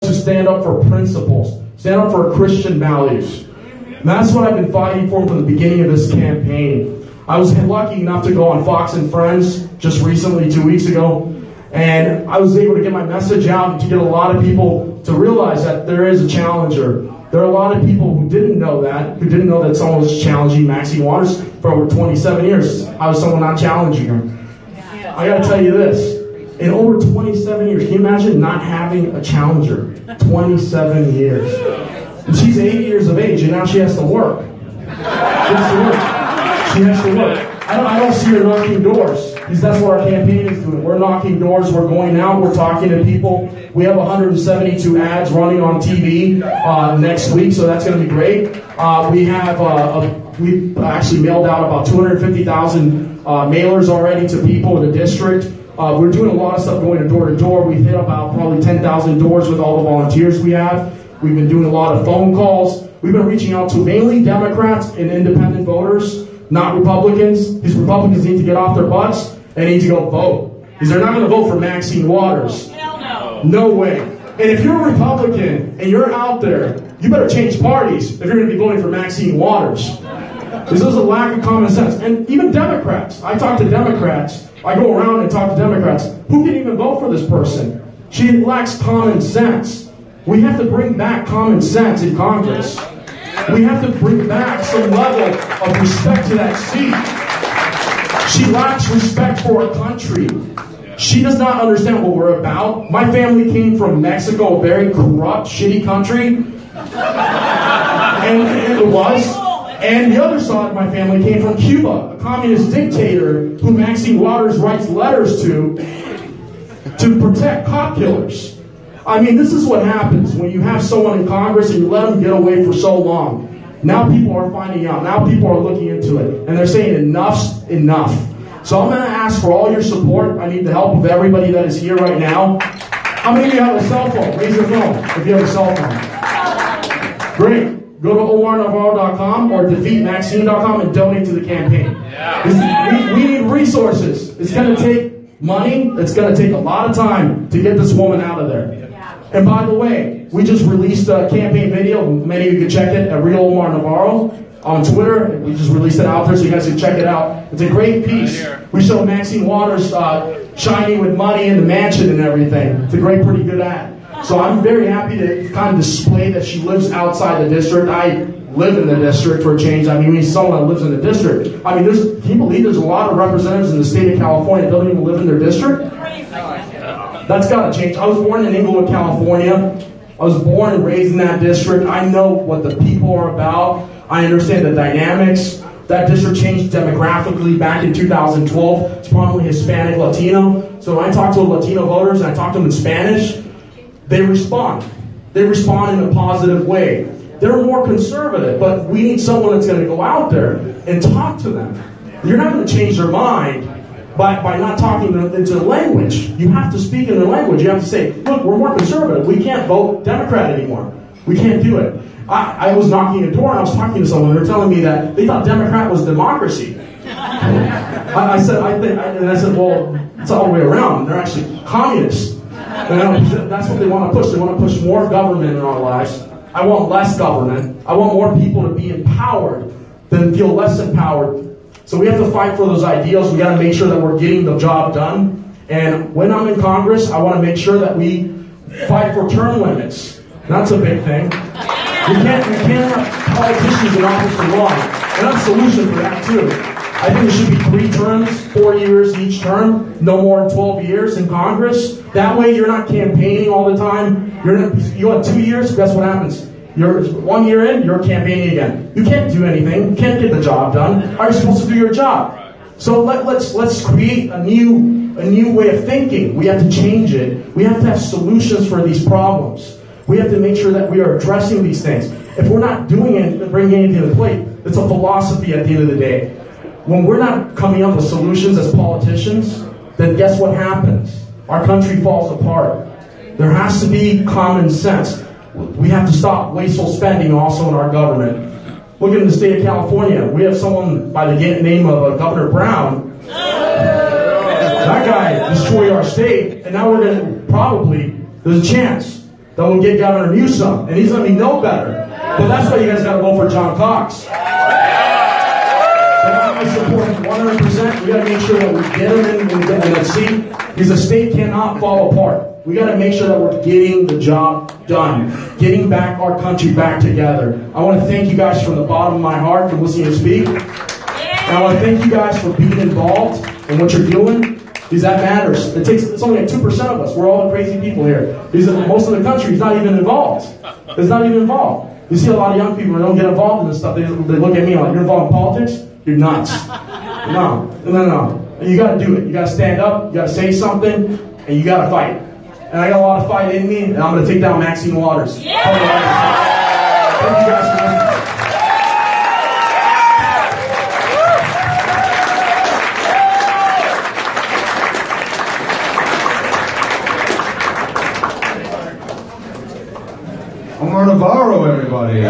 to stand up for principles, stand up for Christian values. And that's what I've been fighting for from the beginning of this campaign. I was lucky enough to go on Fox and Friends just recently, 2 weeks ago, and I was able to get my message out and to get a lot of people to realize that there is a challenger. There are a lot of people who didn't know that someone was challenging Maxine Waters for over 27 years. How is someone not challenging her? I gotta tell you this, in over 27 years, can you imagine not having a challenger? 27 years. And she's 80 years of age, and now she has to work. She has to work. I don't see her knocking doors, because that's what our campaign is doing. We're knocking doors, we're going out, we're talking to people. We have 172 ads running on TV next week, so that's going to be great. We actually mailed out about 250,000 mailers already to people in the district. We're doing a lot of stuff going door to door. We've hit about probably 10,000 doors with all the volunteers we have. We've been doing a lot of phone calls. We've been reaching out to mainly Democrats and independent voters, not Republicans. These Republicans need to get off their butts and need to go vote, because they're not going to vote for Maxine Waters. Hell no. No way. And if you're a Republican and you're out there, you better change parties if you're going to be voting for Maxine Waters. Because there's a lack of common sense. And even Democrats. I talk to Democrats. I go around and talk to Democrats. Who can even vote for this person? She lacks common sense. We have to bring back common sense in Congress. We have to bring back some level of respect to that seat. She lacks respect for our country. She does not understand what we're about. My family came from Mexico, a very corrupt, shitty country. And it was. And the other side of my family came from Cuba, a communist dictator who Maxine Waters writes letters to protect cop killers. I mean, this is what happens when you have someone in Congress and you let them get away for so long. Now people are finding out. Now people are looking into it. And they're saying enough's enough. So I'm going to ask for all your support. I need the help of everybody that is here right now. How many of you have a cell phone? Raise your phone if you have a cell phone. Great. Go to omarnavarro.com or defeatmaxine.com and donate to the campaign. We need resources. It's going to take money. It's going to take a lot of time to get this woman out of there. And by the way, we just released a campaign video. Many of you can check it at Real Omar Navarro on Twitter. We just released it out there so you guys can check it out. It's a great piece. We show Maxine Waters shining with money in the mansion and everything. It's a pretty good ad. So I'm very happy to kind of display that she lives outside the district. I live in the district for a change. I mean, we need someone that lives in the district. I mean, can you believe there's a lot of representatives in the state of California that don't even live in their district? That's got to change. I was born in Inglewood, California. I was born and raised in that district. I know what the people are about. I understand the dynamics. That district changed demographically back in 2012. It's probably Hispanic, Latino. So when I talk to Latino voters and I talk to them in Spanish, they respond. They respond in a positive way. They're more conservative, but we need someone that's going to go out there and talk to them. You're not going to change their mind by not talking into the language. You have to speak in their language. You have to say, look, we're more conservative. We can't vote Democrat anymore. We can't do it. I was knocking a door and I was talking to someone. They were telling me that they thought Democrat was democracy. I said, well, it's all the way around. They're actually communists. And that's what they want to push. They want to push more government in our lives. I want less government. I want more people to be empowered than feel less empowered. So we have to fight for those ideals. We got to make sure that we're getting the job done. And when I'm in Congress, I want to make sure that we fight for term limits. That's a big thing. We can't have politicians in office for long. And that's a solution for that too. I think it should be 3 terms, 4 years each term, no more than 12 years in Congress. That way you're not campaigning all the time. You have 2 years, guess what happens? You're 1 year in, you're campaigning again. You can't do anything. You can't get the job done. How are you supposed to do your job? So let's create a new way of thinking. We have to change it. We have to have solutions for these problems. We have to make sure that we are addressing these things. If we're not doing it, bringing anything to the plate, it's a philosophy at the end of the day. When we're not coming up with solutions as politicians, then guess what happens? Our country falls apart. There has to be common sense. We have to stop wasteful spending also in our government. Look at the state of California. We have someone by the name of Governor Brown. That guy destroyed our state, and now we're going to there's a chance that will get Governor Newsom, and he's going to be no better. But that's why you guys got to vote for John Cox. So I support him 100%. We got to make sure that we get him in that seat, because the state cannot fall apart. We got to make sure that we're getting the job done, getting back our country back together. I want to thank you guys from the bottom of my heart for listening to speak. And I want to thank you guys for being involved in what you're doing, because that matters. It's only like 2% of us. We're all the crazy people here. Because most of the country is not even involved. It's not even involved. You see a lot of young people who don't get involved in this stuff. They look at me like, you're involved in politics? You're nuts. No. You got to do it. You got to stand up. You got to say something, and you got to fight. And I got a lot of fight in me, and I'm going to take down Maxine Waters. Yeah! Thank you guys for listening. Omar Navarro, everybody.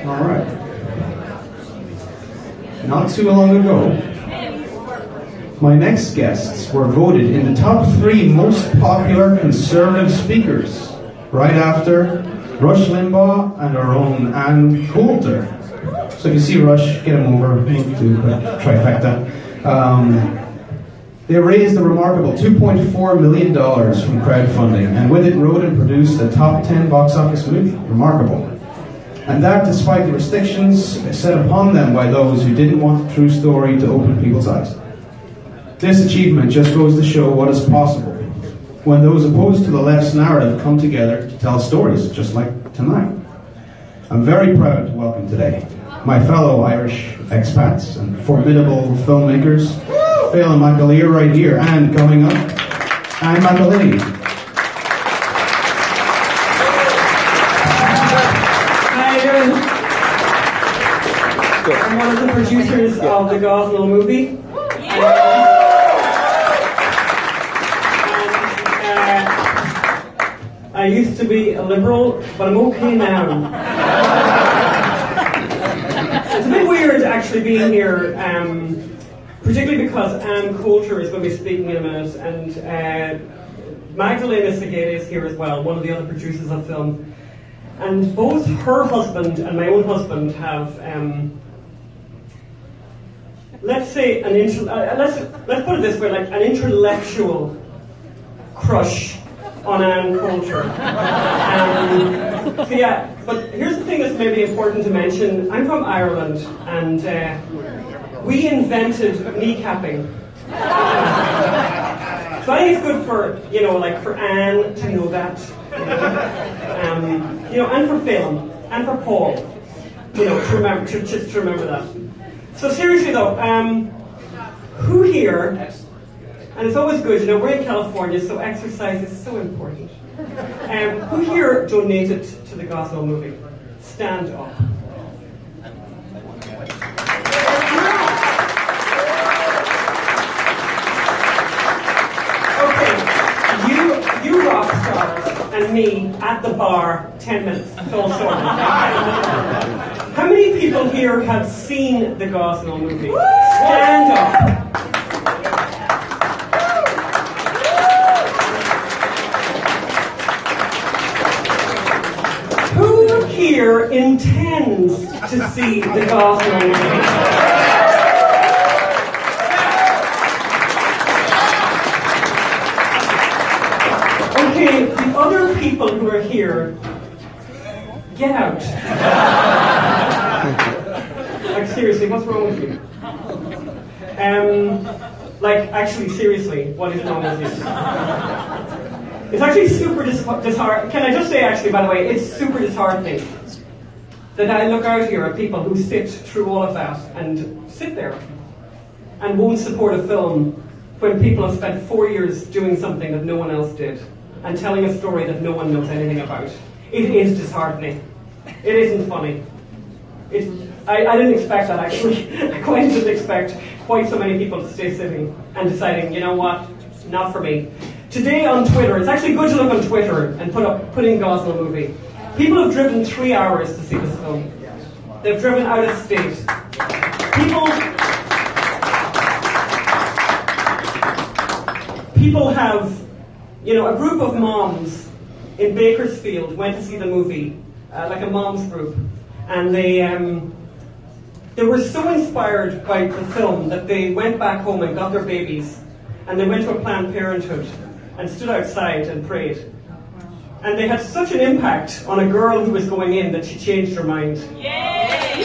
All right. Not too long ago, my next guests were voted in the top 3 most popular conservative speakers, right after Rush Limbaugh and our own Ann Coulter. So if you see Rush, get him over, we'll do a trifecta. They raised a remarkable $2.4 million from crowdfunding, and with it wrote and produced a top 10 box office movie. Remarkable. And that despite the restrictions set upon them by those who didn't want the true story to open people's eyes. This achievement just goes to show what is possible when those opposed to the left's narrative come together to tell stories, just like tonight. I'm very proud to welcome today my fellow Irish expats and formidable filmmakers, Phil and McAleer right here, and coming up, Ann McAleer. I'm one of the producers of the Gosnell movie. I used to be a liberal, but I'm okay now. It's a bit weird actually being here, particularly because Ann Coulter is going to be speaking in a minute, and Magdalena Segeda is here as well, one of the other producers of film. And both her husband and my own husband have, let's say, let's put it this way, like an intellectual crush on Ann Coulter. So yeah, but here's the thing that's maybe important to mention. I'm from Ireland, and we invented kneecapping. So I think it's good for, like for Ann to know that, and for Phil, and for Paul, just to remember that. So seriously though, who here, and it's always good, we're in California, so exercise is so important. Who here donated to the Gosnell movie? Stand up. You rock stars and me at the bar 10 minutes. It's all sorted. How many people here have seen the Gosnell movie? Stand up. Who here intends to see the Gosnell movie? The other people who are here, get out. Like seriously, what's wrong with you? Actually seriously, what is wrong with you? It's actually super disheartening. Can I just say actually, by the way, it's super disheartening that I look out here at people who sit through all of that and sit there and won't support a film when people have spent 4 years doing something that no one else did, and telling a story that no one knows anything about. It is disheartening. It isn't funny. I didn't expect that, actually. I quite didn't expect quite so many people to stay sitting and deciding, you know what, not for me. Today on Twitter, it's actually good to look on Twitter and put in Gosnell movie. People have driven 3 hours to see this film. They've driven out of state. people have, a group of moms in Bakersfield went to see the movie, like a mom's group, and they were so inspired by the film that they went back home and got their babies, and they went to a Planned Parenthood and stood outside and prayed. And they had such an impact on a girl who was going in that she changed her mind. Yay!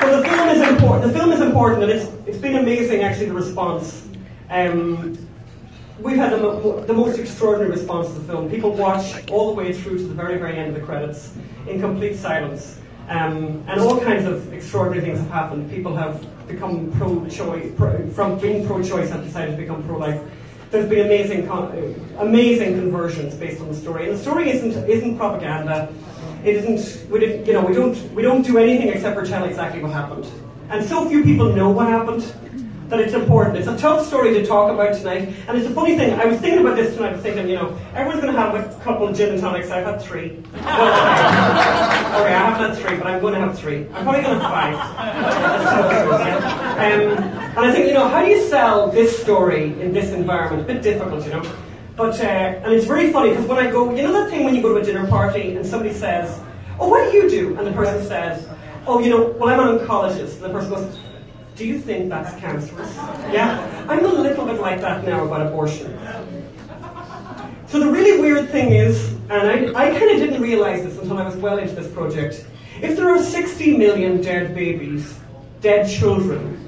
So the film is important. The film is important, and it's been amazing, actually, the response. We've had the most extraordinary response to the film. People watch all the way through to the very, very end of the credits in complete silence. And all kinds of extraordinary things have happened. People have become pro-choice, from being pro-choice have decided to become pro-life. There's been amazing conversions based on the story. And the story isn't propaganda. It isn't. We don't do anything except for tell exactly what happened. And so few people know what happened that it's important. It's a tough story to talk about tonight. And it's a funny thing. I was thinking about this tonight. I was thinking, everyone's going to have a couple of gin and tonics. I've had 3. Okay, I haven't had 3, but I'm going to have 3. I'm probably going to have 5. And I think, how do you sell this story in this environment? A bit difficult, But, and it's very funny, because when I go, that thing when you go to a dinner party and somebody says, oh, what do you do? And the person says, oh, well, I'm an oncologist. And the person goes, do you think that's cancerous? Yeah? I'm a little bit like that now about abortion. So the really weird thing is, and I kind of didn't realize this until I was well into this project, if there are 60 million dead babies, dead children,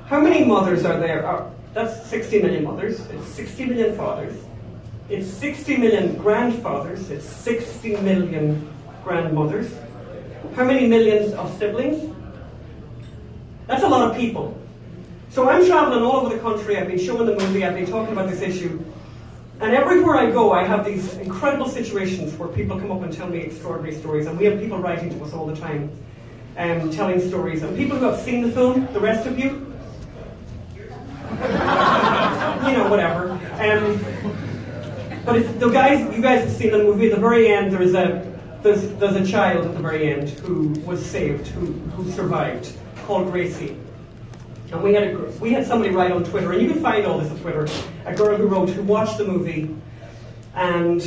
how many mothers are there? That's 60 million mothers, it's 60 million fathers, it's 60 million grandfathers, it's 60 million grandmothers. How many millions of siblings? That's a lot of people. So I'm traveling all over the country, I've been showing the movie, I've been talking about this issue, and everywhere I go I have these incredible situations where people come up and tell me extraordinary stories, and we have people writing to us all the time, telling stories, and people who have seen the film, the rest of you, whatever. But you guys have seen the movie. At the very end, there's a child at the very end who was saved, who survived, called Gracie. And we had somebody write on Twitter, and you can find all this on Twitter. A girl who watched the movie and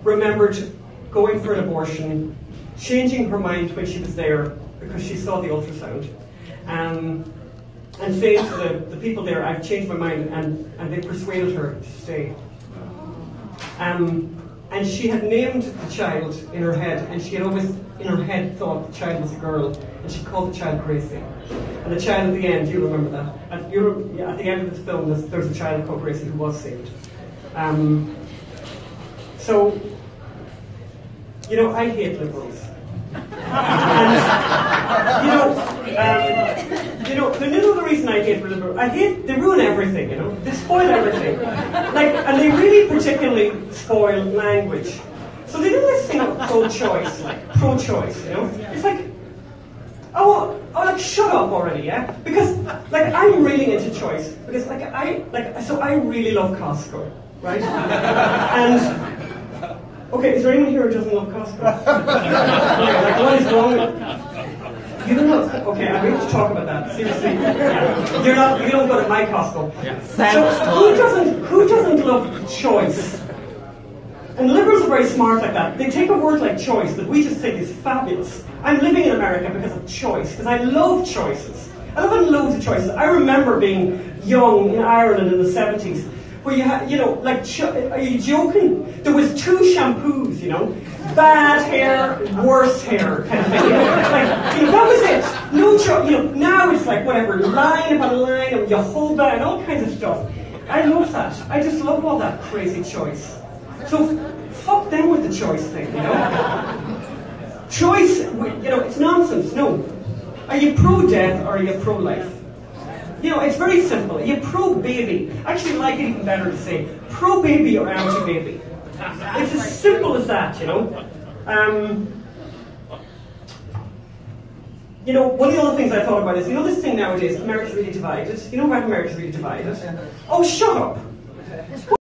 remembered going for an abortion, changing her mind when she was there because she saw the ultrasound. And saying to the people there, I've changed my mind, and they persuaded her to stay. And she had named the child in her head, and she had always in her head thought the child was a girl, and she called the child Gracie. And the child at the end, you remember that, at the end of this film, there's a child called Gracie who was saved. So, I hate liberals. And, the reason I hate liberals, they ruin everything, they spoil everything. And they really particularly spoil language. So they do this thing of pro-choice, It's like, shut up already, yeah? Because, I'm really into choice. Because, so I really love Costco, right? And, okay, is there anyone here who doesn't love Costco? What is wrong with... You don't know. Okay, I'm going to talk about that. Seriously, yeah. You don't go to my Costco. Yeah. So who doesn't love choice? And liberals are very smart like that. They take a word like choice that we just think is fabulous. I'm living in America because of choice, because I love choices. I love having loads of choices. I remember being young in Ireland in the 70s, where you had, are you joking? There was 2 shampoos, bad hair, worse hair, kind of thing. That was it. No choice. Now it's whatever, line upon line of Jehovah and all kinds of stuff. I love that. I just love all that crazy choice. So fuck them with the choice thing, Choice, it's nonsense. No. Are you pro-death or are you pro-life? It's very simple. Are you pro-baby? I actually like it even better to say pro-baby or anti-baby. It's as simple as that, One of the other things I thought about is, this thing nowadays, America's really divided. You know why America's really divided? Oh, shut up.